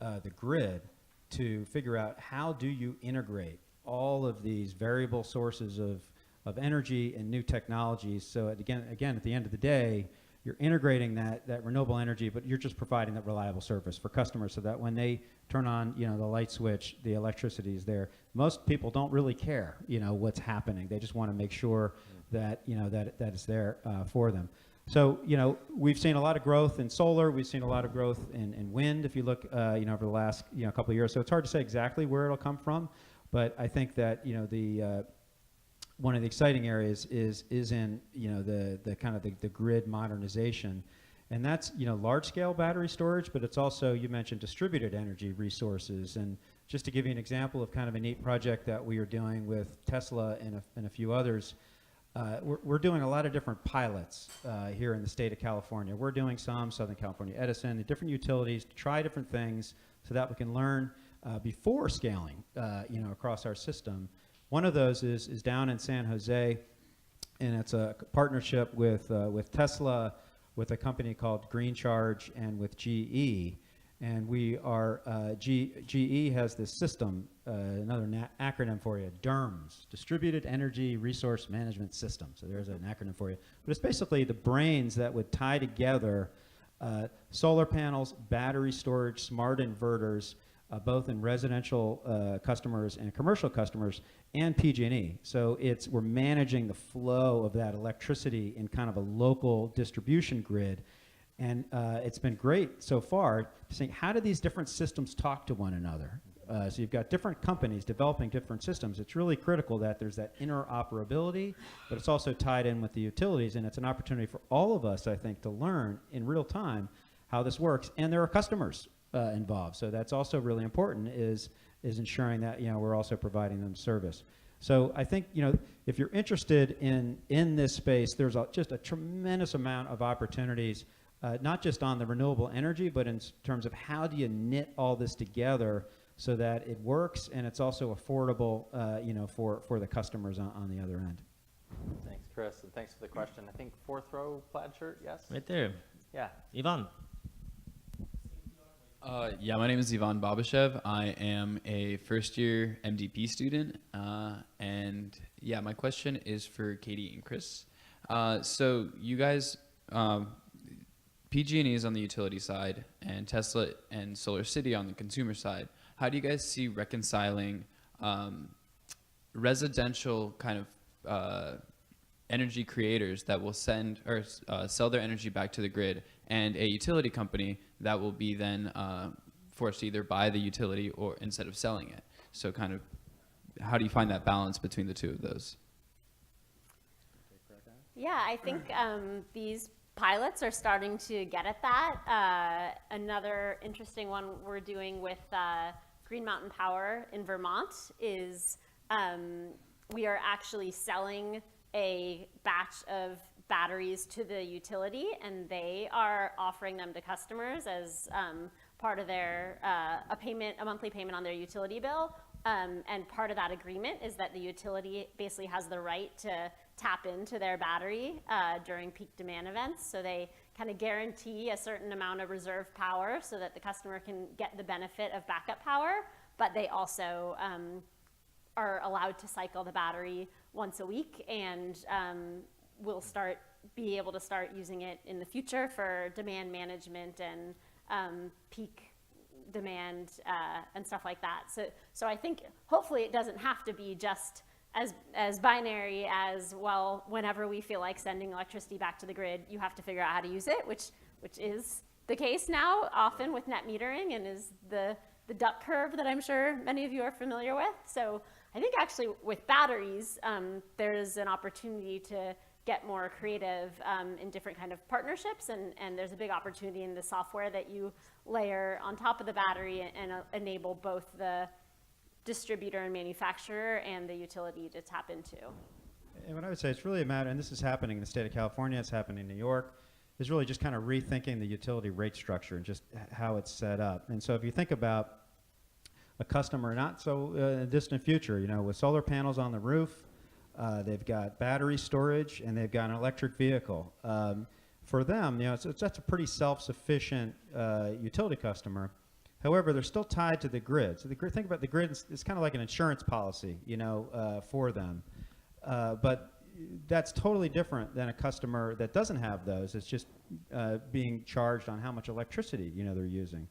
the grid to figure out how do you integrate all of these variable sources of energy and new technologies. So again, at the end of the day, you're integrating that renewable energy, but you're just providing that reliable service for customers so that when they turn on, you know, the light switch, the electricity is there. Most people don't really care, you know, what's happening. They just want to make sure that, you know, that it's there for them. So, you know, we've seen a lot of growth in solar. We've seen a lot of growth in wind, if you look, you know, over the last, you know, couple of years. So it's hard to say exactly where it'll come from, but I think that, you know, the one of the exciting areas is in, you know, the kind of the grid modernization, and that's, you know, large scale battery storage, but it's also, you mentioned distributed energy resources. And just to give you an example of kind of a neat project that we are doing with Tesla and a few others, we're doing a lot of different pilots here in the state of California. We're doing some Southern California Edison, the different utilities to try different things so that we can learn before scaling, you know, across our system. One of those is down in San Jose, and it's a partnership with Tesla, with a company called Green Charge, and with GE. And we are, GE has this system, another acronym for you, DERMS, Distributed Energy Resource Management System. So there's an acronym for you. But it's basically the brains that would tie together solar panels, battery storage, smart inverters, both in residential customers and commercial customers, and PG&E. So we're managing the flow of that electricity in kind of a local distribution grid. And it's been great so far to see how do these different systems talk to one another. So you've got different companies developing different systems. It's really critical that there's that interoperability, but it's also tied in with the utilities, and it's an opportunity for all of us, I think, to learn in real time how this works. And there are customers involved, so that's also really important, is ensuring that, you know, we're also providing them service. So I think, you know, if you're interested in this space, there's just a tremendous amount of opportunities, not just on the renewable energy, but in terms of how do you knit all this together so that it works and it's also affordable, you know, for the customers on the other end. Thanks, Chris, and thanks for the question. I think fourth row plaid shirt, yes? Right there. Yeah. Yvonne. Yeah, my name is Yvonne Babashev. I am a first-year MDP student, and yeah, my question is for Katie and Chris. So you guys, PG&E is on the utility side, and Tesla and Solar City on the consumer side. How do you guys see reconciling residential kind of energy creators that will send or sell their energy back to the grid, and a utility company that will be then forced to either buy the utility or instead of selling it? So kind of, how do you find that balance between the two of those? Yeah, I think these pilots are starting to get at that. Another interesting one we're doing with Green Mountain Power in Vermont is we are actually selling a batch of batteries to the utility, and they are offering them to customers as part of their a monthly payment on their utility bill, And part of that agreement is that the utility basically has the right to tap into their battery during peak demand events. So they kind of guarantee a certain amount of reserve power so that the customer can get the benefit of backup power, but they also are allowed to cycle the battery once a week, and will be able to start using it in the future for demand management and peak demand and stuff like that. So I think hopefully it doesn't have to be just as binary as, well, whenever we feel like sending electricity back to the grid, you have to figure out how to use it, which is the case now often with net metering, and is the duck curve that I'm sure many of you are familiar with. So I think actually with batteries, there's an opportunity to get more creative in different kind of partnerships, and there's a big opportunity in the software that you layer on top of the battery and enable both the distributor and manufacturer and the utility to tap into. And what I would say, it's really a matter, and this is happening in the state of California, it's happening in New York, is really just kind of rethinking the utility rate structure and just how it's set up. And so if you think about a customer not so distant future, you know, with solar panels on the roof, they've got battery storage, and they've got an electric vehicle. For them, you know, that's a pretty self-sufficient utility customer. However, they're still tied to the grid. So the grid, think about the grid, it's kind of like an insurance policy, you know, for them. But that's totally different than a customer that doesn't have those. It's just being charged on how much electricity, you know, they're using.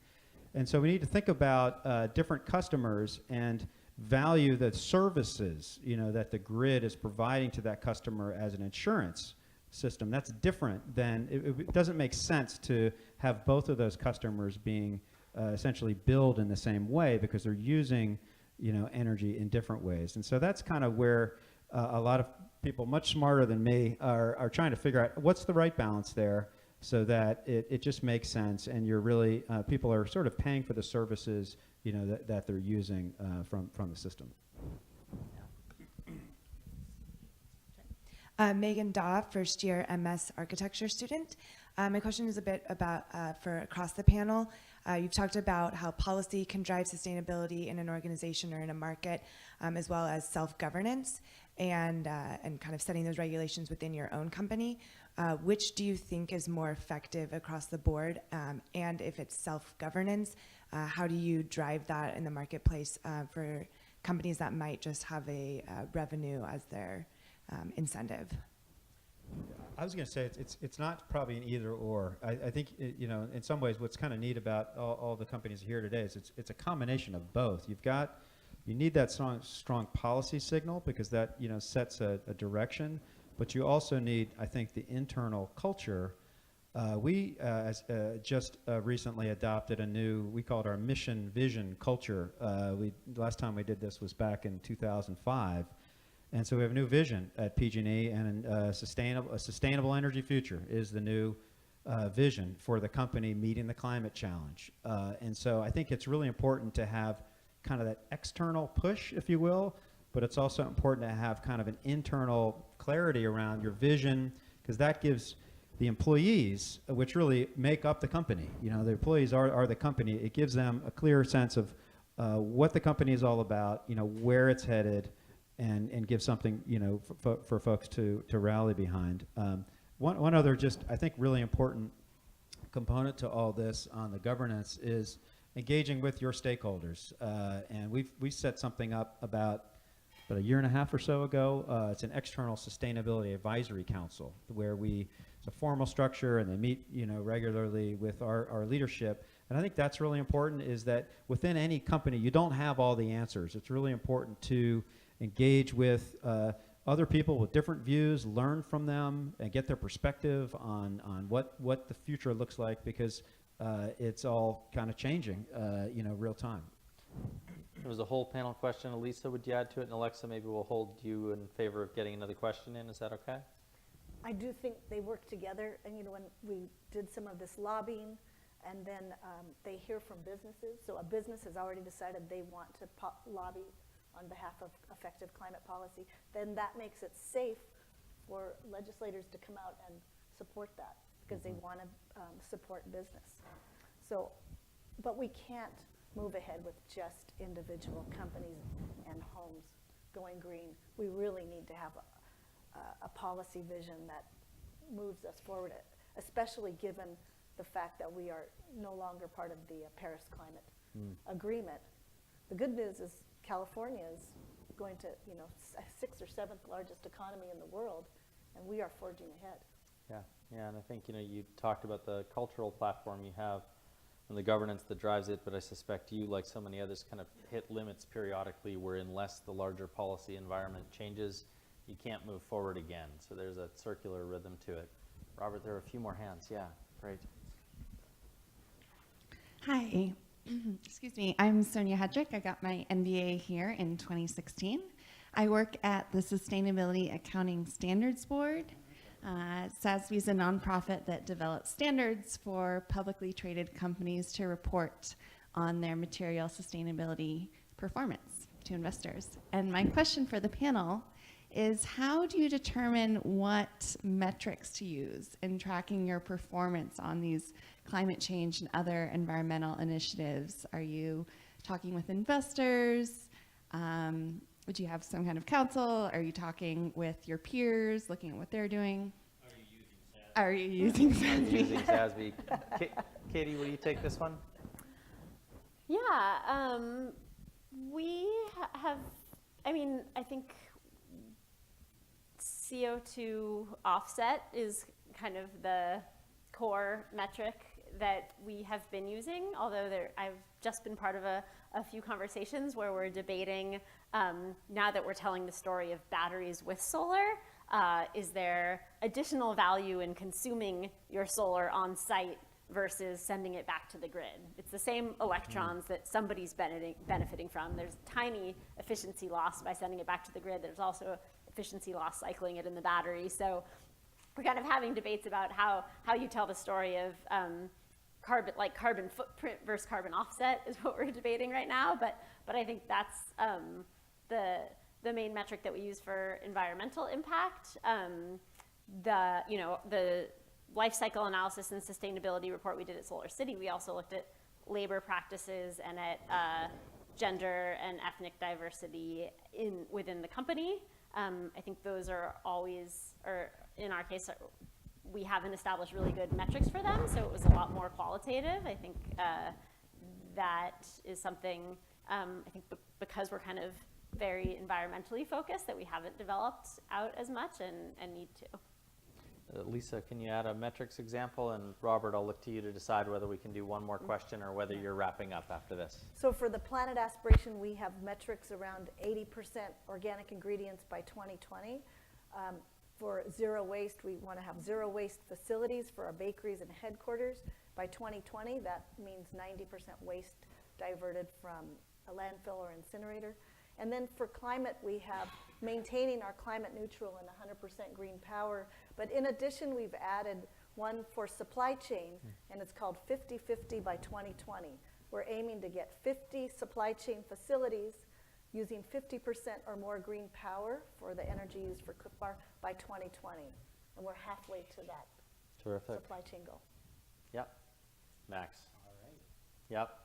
And so we need to think about different customers and value the services, you know, that the grid is providing to that customer as an insurance system. That's different than, it doesn't make sense to have both of those customers being essentially billed in the same way, because they're using, you know, energy in different ways. And so that's kind of where a lot of people much smarter than me are trying to figure out what's the right balance there, so that it just makes sense, and you're really, people are sort of paying for the services, you know, that they're using from the system. Megan Daw, first year MS architecture student. My question is a bit about for across the panel. You've talked about how policy can drive sustainability in an organization or in a market, as well as self-governance and kind of setting those regulations within your own company. Which do you think is more effective across the board? And if it's self-governance, how do you drive that in the marketplace for companies that might just have a revenue as their incentive? I was going to say it's not probably an either or. I think you know, in some ways, what's kind of neat about all the companies here today is it's a combination of both. You need that strong policy signal, because that, you know, sets a direction, but you also need, I think, the internal culture. We just recently adopted a new, we call it our mission vision culture. Last time we did this was back in 2005. And so we have a new vision at PG&E, and a sustainable energy future is the new vision for the company meeting the climate challenge. And so I think it's really important to have kind of that external push, if you will, but it's also important to have kind of an internal clarity around your vision, because that gives the employees, which really make up the company, you know, the employees are the company. It gives them a clear sense of what the company is all about, you know, where it's headed, and give something, you know, for folks to rally behind. One other just, I think, really important component to all this on the governance is engaging with your stakeholders. And we set something up about a year and a half or so ago. It's an external sustainability advisory council, where it's a formal structure, and they meet, you know, regularly with our leadership. And I think that's really important, is that within any company, you don't have all the answers. It's really important to engage with other people with different views, learn from them, and get their perspective on what the future looks like, because it's all kind of changing, you know, real time. There was a whole panel question. ELISA, would you add to it? And Alexa, maybe we'll hold you in favor of getting another question in. Is that okay? I do think they work together, and you know, when we did some of this lobbying, and then they hear from businesses. So a business has already decided they want to lobby on behalf of effective climate policy, then that makes it safe for legislators to come out and support that, because they want to support business. So, but we can't move ahead with just individual companies and homes going green. We really need to have a policy vision that moves us forward, especially given the fact that we are no longer part of the Paris Climate Agreement. The good news is California is going to, sixth or seventh largest economy in the world, and we are forging ahead. Yeah, and I think, you talked about the cultural platform you have and the governance that drives it, but I suspect you, like so many others, kind of hit limits periodically where unless the larger policy environment changes, you can't move forward again. So there's a circular rhythm to it. Robert, there are a few more hands. Yeah, great. Hi. Excuse me. I'm Sonia Hedrick. I got my MBA here in 2016. I work at the Sustainability Accounting Standards Board. SASB is a nonprofit that develops standards for publicly traded companies to report on their material sustainability performance to investors. And my question for the panel is, how do you determine what metrics to use in tracking your performance on these climate change and other environmental initiatives? Are you talking with investors? Would you have some kind of counsel? Are you talking with your peers, looking at what they're doing? Are you using SASB? Are you using SASB? Katie, will you take this one? Yeah, we have, I think CO2 offset is kind of the core metric that we have been using, although I've just been part of a few conversations where we're debating, now that we're telling the story of batteries with solar, is there additional value in consuming your solar on site versus sending it back to the grid? It's the same electrons that somebody's benefiting from. There's tiny efficiency loss by sending it back to the grid. There's also efficiency loss cycling it in the battery. So we're kind of having debates about how you tell the story of carbon footprint versus carbon offset is what we're debating right now. But I think that's the main metric that we use for environmental impact. The life cycle analysis and sustainability report we did at Solar City, we also looked at labor practices and at gender and ethnic diversity within the company. I think those are always, or in our case, we haven't established really good metrics for them, so it was a lot more qualitative. I think that is something, I think because we're kind of very environmentally focused, that we haven't developed out as much and need to. Lisa, can you add a metrics example? And Robert, I'll look to you to decide whether we can do one more question or whether you're wrapping up after this. So for the planet aspiration, we have metrics around 80% organic ingredients by 2020. For zero waste, we want to have zero waste facilities for our bakeries and headquarters. By 2020, that means 90% waste diverted from a landfill or incinerator. And then for climate, we have maintaining our climate neutral and 100% green power. But in addition, we've added one for supply chain, and it's called 50-50 by 2020. We're aiming to get 50 supply chain facilities using 50% or more green power for the energy used for Clif Bar by 2020. And we're halfway to that supply chain goal. Yep. Max. All right. Yep.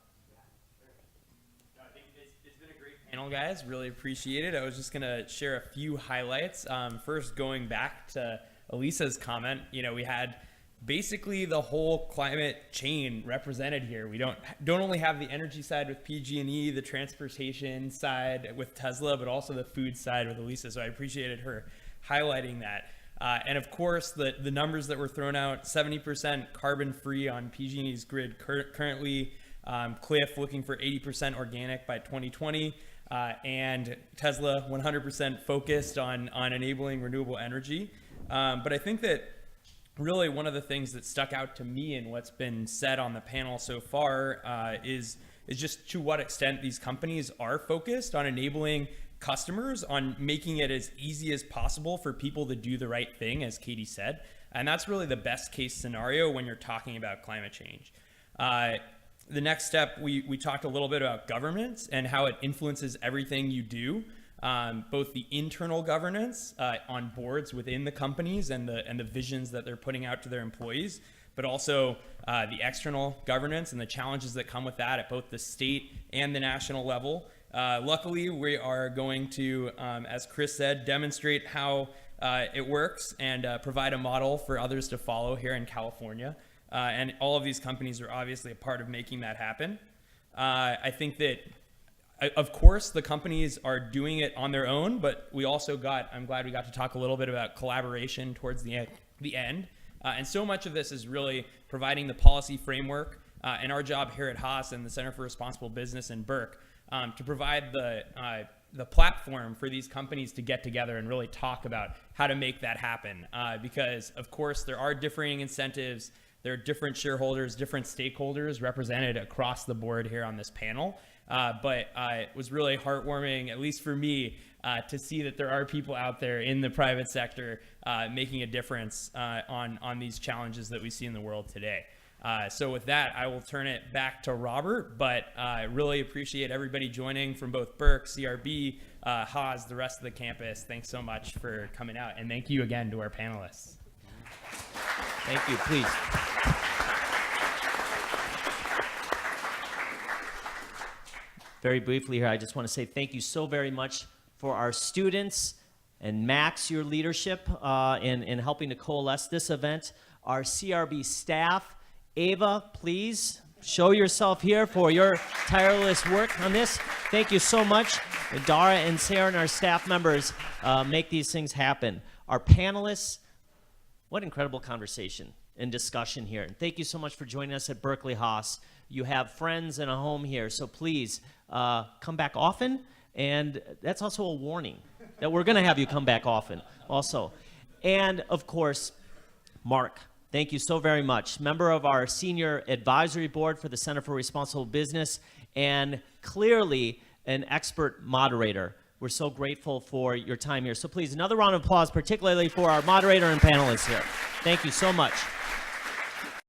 It's been a great panel, guys. Really appreciate it. I was just going to share a few highlights. First, going back to ELISA's comment, we had basically the whole climate chain represented here. We don't only have the energy side with PG&E, the transportation side with Tesla, but also the food side with ELISA. So I appreciated her highlighting that. And of course, the numbers that were thrown out, 70% carbon free on PG&E's grid currently, Clif looking for 80% organic by 2020, and Tesla 100% focused on enabling renewable energy. But I think that really one of the things that stuck out to me in what's been said on the panel so far is just to what extent these companies are focused on enabling customers, on making it as easy as possible for people to do the right thing, as Katie said. And that's really the best case scenario when you're talking about climate change. The next step, we talked a little bit about governance and how it influences everything you do. Both the internal governance on boards within the companies and the visions that they're putting out to their employees, but also the external governance and the challenges that come with that at both the state and the national level. Luckily, we are going to, as Chris said, demonstrate how it works and provide a model for others to follow here in California. And all of these companies are obviously a part of making that happen. I think that, of course, the companies are doing it on their own, but I'm glad we got to talk a little bit about collaboration towards the end. And so much of this is really providing the policy framework and our job here at Haas and the Center for Responsible Business and BERC to provide the platform for these companies to get together and really talk about how to make that happen. Because, of course, there are differing incentives. There are different shareholders, different stakeholders represented across the board here on this panel. But it was really heartwarming, at least for me, to see that there are people out there in the private sector making a difference on these challenges that we see in the world today. So with that, I will turn it back to Robert, but I really appreciate everybody joining from both BERC, CRB, Haas, the rest of the campus. Thanks so much for coming out, and thank you again to our panelists. Thank you, please. Very briefly here, I just want to say thank you so very much for our students and Max, your leadership in helping to coalesce this event. Our CRB staff, Ava, please show yourself here for your tireless work on this. Thank you so much. Dara and Sarah and our staff members make these things happen. Our panelists, what incredible conversation and discussion here. And thank you so much for joining us at Berkeley Haas. You have friends and a home here, so please come back often. And that's also a warning that we're going to have you come back often also. And, of course, Mark, thank you so very much. Member of our senior advisory board for the Center for Responsible Business and clearly an expert moderator. We're so grateful for your time here. So please, another round of applause, particularly for our moderator and panelists here. Thank you so much.